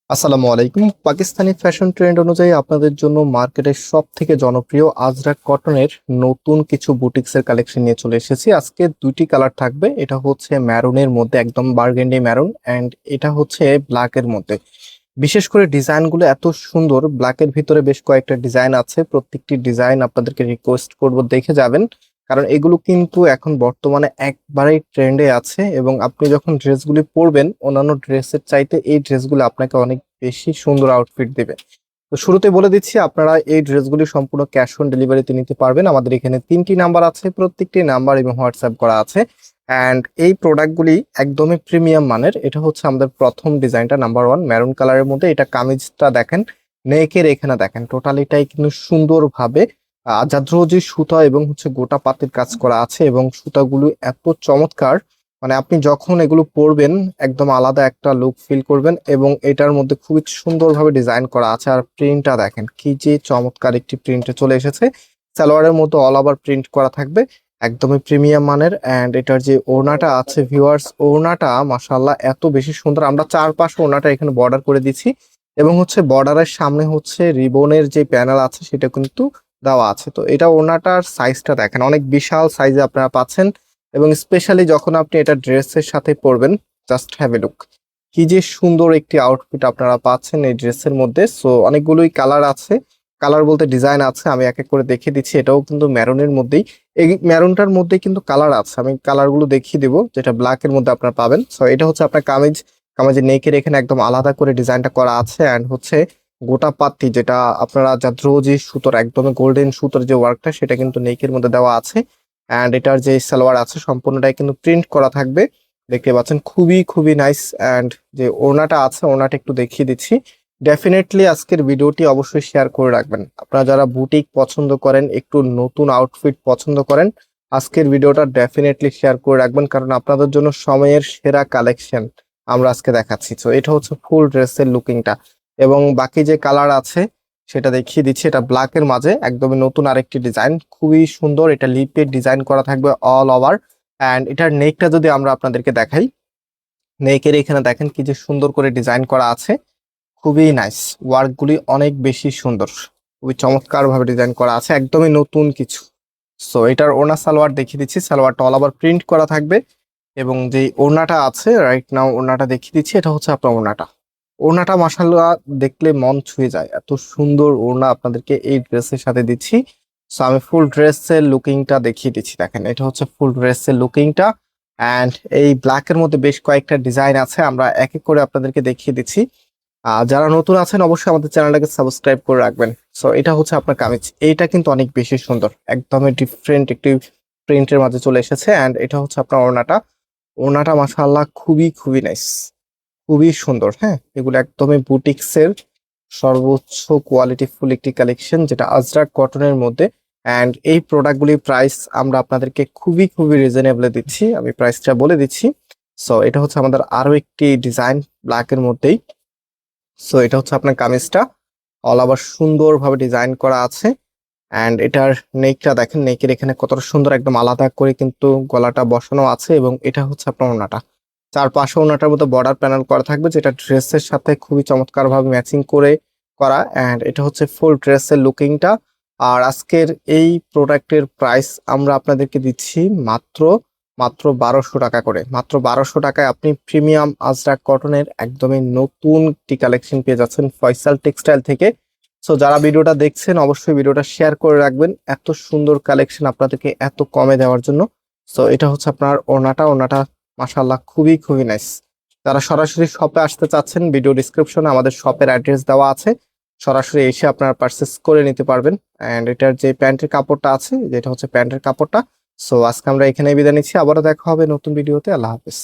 আসসালামু আলাইকুম। Pakistani fashion trend অনুযায়ী আপনাদের জন্য মার্কেটের সব থেকে জনপ্রিয় আজরাক কটনের নতুন কিছু বুটিক্সের কালেকশন নিয়ে চলে এসেছি। আজকে দুইটি কালার থাকবে, এটা হচ্ছে ম্যারুনের মধ্যে একদম বার্গেন্ডি ম্যারুন, অ্যান্ড এটা হচ্ছে ব্ল্যাকের মধ্যে। বিশেষ করে ডিজাইনগুলো এত সুন্দর, ব্ল্যাকের ভিতরে বেশ কয়েকটা ডিজাইন আছে, প্রত্যেকটি ডিজাইন আপনাদেরকে রিকোয়েস্ট করব দেখে যাবেন, কারণ এগুলো কিন্তু এখন বর্তমানে একবারেই ট্রেন্ডে আছে এবং আপনি যখন ড্রেসগুলি পরবেন অন্যান্য ড্রেসের চাইতে এই ড্রেসগুলো আপনাকে অনেক বেশি সুন্দর আউটফিট দেবে। তো শুরুতে বলে দিচ্ছি, আপনারা এই ড্রেসগুলি সম্পূর্ণ ক্যাশ অন ডেলিভারিতে নিতে পারবেন। আমাদের এখানে তিনটি নাম্বার আছে, প্রত্যেকটি নাম্বার এবং হোয়াটসঅ্যাপ করা আছে। অ্যান্ড এই প্রোডাক্টগুলি একদমই প্রিমিয়াম মানের। এটা হচ্ছে আমাদের প্রথম ডিজাইনটা, নাম্বার ওয়ান ম্যারুন কালারের মধ্যে। এটা কামিজটা দেখেন, নেকের এখানে দেখেন টোটালিটাই কিন্তু সুন্দরভাবে জাদ্রোজি সুতা এবং হচ্ছে গোটা পাতের কাজ করা আছে, এবং সুতাগুলো এত চমৎকার, মানে আপনি যখন এগুলো পরবেন একদম আলাদা একটা লুক ফিল করবেন। এবং এটার মধ্যে খুবই সুন্দরভাবে ডিজাইন করা আছে, আর প্রিন্টটা দেখেন কি যে চমৎকার একটি প্রিন্টে চলে এসেছে। সালোয়ারের মধ্যে অল ওভার প্রিন্ট করা থাকবে, একদমই প্রিমিয়াম মানের। অ্যান্ড এটার যে ওড়নাটা আছে ভিউয়ার্স, ওড়নাটা মাশাআল্লাহ এত বেশি সুন্দর। আমরা চারপাশে ওড়নাটা এখানে বর্ডার করে দিচ্ছি, এবং হচ্ছে বর্ডারের সামনে হচ্ছে রিবনের যে প্যানেল আছে সেটা কিন্তু দেওয়া আছে। তো এটা ওড়নাটার সাইজটা দেখেন, অনেক বিশাল সাইজে আপনারা পাচ্ছেন, এবং স্পেশালি যখন আপনি এটা ড্রেসের সাথে পরবেন, জাস্ট হ্যাভ এ লুক, কি যে সুন্দর একটি আউটফিট আপনারা পাচ্ছেন এই ড্রেসের মধ্যে। সো অনেকগুলোই কালার আছে, কালার বলতে ডিজাইন আছে, আমি এক এক করে দেখিয়ে দিচ্ছি। এটাও কিন্তু ম্যারুনের মধ্যেই, এই ম্যারুনটার মধ্যে কিন্তু কালার আছে, আমি কালারগুলো দেখিয়ে দিব। যেটা ব্ল্যাক এর মধ্যে আপনারা পাবেন। সো এটা হচ্ছে আপনার কামিজ, কামিজের নেকের এখানে একদম আলাদা করে ডিজাইনটা করা আছে। অ্যান্ড হচ্ছে গোটা পাত্তি, যেটা আপনারা জাদ্রোজি সুতোর একদম গোল্ডেন সুতোর যে ওয়ার্কটা সেটা কিন্তু নেকের মধ্যে দেওয়া আছে। অ্যান্ড এটার যে সালোয়ার আছে সম্পূর্ণটাই কিন্তু প্রিন্ট করা থাকবে, দেখতে পাচ্ছেন খুবই খুবই নাইস। অ্যান্ড যে ওড়নাটা আছে ওড়নাটা একটু দেখিয়ে দিচ্ছি। ডেফিনেটলি আজকের ভিডিওটি অবশ্যই শেয়ার করে রাখবেন। আপনারা যারা বুটিক পছন্দ করেন, একটু নতুন আউটফিট পছন্দ করেন, আজকের ভিডিওটা ডেফিনেটলি শেয়ার করে রাখবেন, কারণ আপনাদের জন্য সময়ের সেরা কালেকশন আমরা আজকে দেখাচ্ছি। তো এটা হচ্ছে ফুল ড্রেসের লুকিংটা, এবং বাকি যে কালার আছে সেটা দেখিয়ে দিচ্ছি। এটা ব্ল্যাকের মাঝে একদমই নতুন আরেকটি ডিজাইন, খুবই সুন্দর। এটা লিপের ডিজাইন করা থাকবে অল ওভার। অ্যান্ড এটার নেকটা যদি আমরা আপনাদেরকে দেখাই, নেকের এখানে দেখেন কি যে সুন্দর করে ডিজাইন করা আছে, খুবই নাইস। ওয়ার্কগুলি অনেক বেশি সুন্দর, খুবই চমৎকার ভাবে ডিজাইন করা আছে, একদমই নতুন কিছু। সো এটার ওড়না সালোয়ার দেখিয়ে দিচ্ছি, সালোয়ারটা অল ওভার প্রিন্ট করা থাকবে, এবং যে ওড়নাটা আছে রাইট নাও ওড়নাটা দেখিয়ে দিচ্ছি। এটা হচ্ছে আপনার ওড়নাটা, ওড়নাটা মাশাআল্লাহ দেখলে মন ছুঁয়ে যায়, এত সুন্দর ওড়না আপনাদেরকে এই ড্রেসের সাথে দিচ্ছি। সো আমি ফুল ড্রেসের লুকিংটা দেখিয়ে দিচ্ছি, দেখেন এটা হচ্ছে ফুল ড্রেসের লুকিংটা। অ্যান্ড এই ব্ল্যাকের মধ্যে বেশ কয়েকটা ডিজাইন আছে, আমরা এক এক করে আপনাদেরকে দেখিয়ে দিচ্ছি। যারা নতুন আছেন অবশ্যই আমাদের চ্যানেলটাকে সাবস্ক্রাইব করে রাখবেন। সো এটা হচ্ছে আপনার কামিজ, এইটা কিন্তু অনেক বেশি সুন্দর, একদমই ডিফারেন্ট একটি প্রিন্টের মাঝে চলে এসেছে। অ্যান্ড এটা হচ্ছে আপনার ওড়নাটা, ওড়নাটা মাশাআল্লাহ খুবই খুবই নাইস, খুবই সুন্দর। হ্যাঁ, এগুলো একদমই বুটিক্সের সর্বোচ্চ কোয়ালিটি ফুল একটি কালেকশন, যেটা আজরাক কটনের মধ্যে। অ্যান্ড এই প্রোডাক্টগুলির প্রাইস আমরা আপনাদেরকে খুবই খুবই রিজনেবলে দিচ্ছি, আমি প্রাইসটা বলে দিচ্ছি। সো এটা হচ্ছে আমাদের আরো একটি ডিজাইন ব্ল্যাকের মধ্যেই। সো এটা হচ্ছে আপনার কামিজটা, অল ওভার সুন্দরভাবে ডিজাইন করা আছে। অ্যান্ড এটার নেকটা দেখেন, নেকের এখানে কতটা সুন্দর একদম আলাদা করে কিন্তু গলাটা বসানো আছে, এবং এটা হচ্ছে আপনার ওড়নাটা, চারপাশে ওড়নাটার মধ্যে বর্ডার প্যানেল করা থাকবে, যেটা ড্রেসের সাথে খুবই চমৎকার ভাবে ম্যাচিং করে করা। অ্যান্ড এটা হচ্ছে ফুল ড্রেসের লুকিংটা। আর আজকের এই প্রোডাক্টের প্রাইস আমরা আপনাদেরকে দিচ্ছি মাত্র মাত্র 1200 টাকা করে। মাত্র 1200 টাকায় আপনি প্রিমিয়াম আজরাক কটনের একদমই নতুন একটি কালেকশন পেয়ে যাচ্ছেন ফয়সাল টেক্সটাইল থেকে। সো যারা ভিডিওটা দেখছেন অবশ্যই ভিডিওটা শেয়ার করে রাখবেন, এত সুন্দর কালেকশন আপনাদেরকে এত কমে দেওয়ার জন্য। সো এটা হচ্ছে আপনার ওড়নাটা, ওড়নাটা মাশাআল্লাহ খুবই খুবই নাইস। যারা সরাসরি শপে আসতে চাচ্ছেন, ভিডিও ডিসক্রিপশনে আমাদের শপের অ্যাড্রেস দেওয়া আছে, সরাসরি এসে আপনারা পারচেস করে নিতে পারবেন। অ্যান্ড এটার যে প্যান্টের কাপড়টা আছে, যেটা হচ্ছে প্যান্টের কাপড়টা। সো আজকে আমরা এখানে বিদায় নিচ্ছি, আবারও দেখা হবে নতুন ভিডিওতে। আল্লাহ হাফেজ।